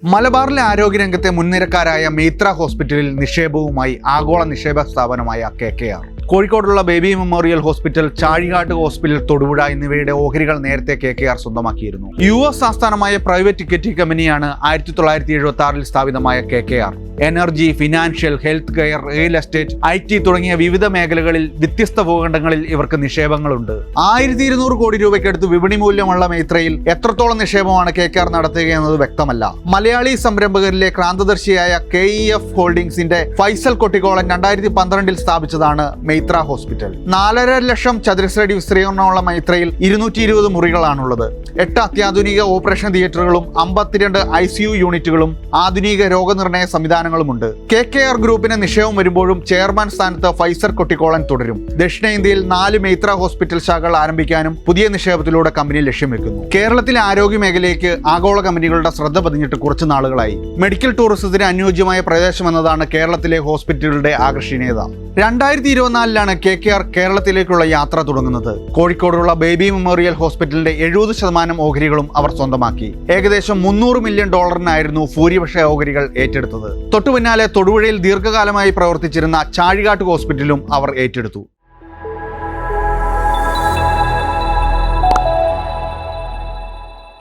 മലബാറിലെ ആരോഗ്യരംഗത്തെ മുൻനിരക്കാരായ മെയ്ത്ര ഹോസ്പിറ്റലിൽ നിക്ഷേപവുമായി ആഗോള നിക്ഷേപ സ്ഥാപനമായ KKR. കോഴിക്കോടുള്ള baby memorial hospital, Chazhikattu hospital Thodupuzha എന്നിവയുടെ ഓഹരികൾ നേരത്തെ KKR സ്വന്തമാക്കിയിരുന്നു. US ആസ്ഥാനമായ പ്രൈവറ്റ് ഇക്വിറ്റി കമ്പനിയാണ് 1976 സ്ഥാപിതമായ KKR. Energy, financial, health care, real estate, IT തുടങ്ങിയ വിവിധ മേഖലകളിൽ വ്യത്യസ്ത ഭൂഖണ്ഡങ്ങളിൽ ഇവർക്ക് നിക്ഷേപങ്ങളുണ്ട്. 1200 കോടി രൂപയ്ക്കടുത്ത് വിപണി മൂല്യമുള്ള മെയ്ത്രയിൽ എത്രത്തോളം നിക്ഷേപമാണ് KKR നടത്തുകയെന്നത് വ്യക്തമല്ല. മലയാളി സംരംഭകരിലെ ക്രാന്തദർശിയായ KEF ഹോൾഡിംഗ്സിന്റെ ഫൈസൽ കൊട്ടിക്കോളൻ 2012 സ്ഥാപിച്ചതാണ് മെയ്ത്ര ഹോസ്പിറ്റൽ. 4.5 ലക്ഷം ചതുരശ്രടി വിസ്തീർണമുള്ള മെയ്ത്രയിൽ 220 മുറികളാണുള്ളത്. 8 അത്യാധുനിക ഓപ്പറേഷൻ തിയേറ്ററുകളും 52 ICU യൂണിറ്റുകളും ആധുനിക രോഗനിർണയ സംവിധാനങ്ങളുമുണ്ട്. KKR ഗ്രൂപ്പിന് നിക്ഷേപം വരുമ്പോഴും ചെയർമാൻ സ്ഥാനത്ത് ഫൈസൽ കൊട്ടിക്കോളൻ തുടരും. ദക്ഷിണേന്ത്യയിൽ 4 മെയ്ത്ര ഹോസ്പിറ്റൽ ശാഖകൾ ആരംഭിക്കാനും പുതിയ നിക്ഷേപത്തിലൂടെ കമ്പനി ലക്ഷ്യം വെക്കുന്നു. കേരളത്തിലെ ആരോഗ്യ മേഖലയ്ക്ക് ആഗോള കമ്പനികളുടെ ശ്രദ്ധ പതിഞ്ഞിട്ട് കുറച്ചു നാളുകളായി. മെഡിക്കൽ ടൂറിസത്തിന് അനുയോജ്യമായ പ്രദേശം എന്നതാണ് കേരളത്തിലെ ഹോസ്പിറ്റലുകളുടെ ആകർഷണീയത. 2024 KKR കേരളത്തിലേക്കുള്ള യാത്ര തുടങ്ങുന്നത്. കോഴിക്കോടുള്ള ബേബി മെമ്മോറിയൽ ഹോസ്പിറ്റലിന്റെ 70% ഓഹരികളും അവർ സ്വന്തമാക്കി. ഏകദേശം $300 മില്യൺ ഭൂരിപക്ഷ ഓഹരികൾ ഏറ്റെടുത്തത്. തൊട്ടുപിന്നാലെ തൊടുപുഴയിൽ ദീർഘകാലമായി പ്രവർത്തിച്ചിരുന്ന ചാഴികാട്ട് ഹോസ്പിറ്റലും അവർ ഏറ്റെടുത്തു.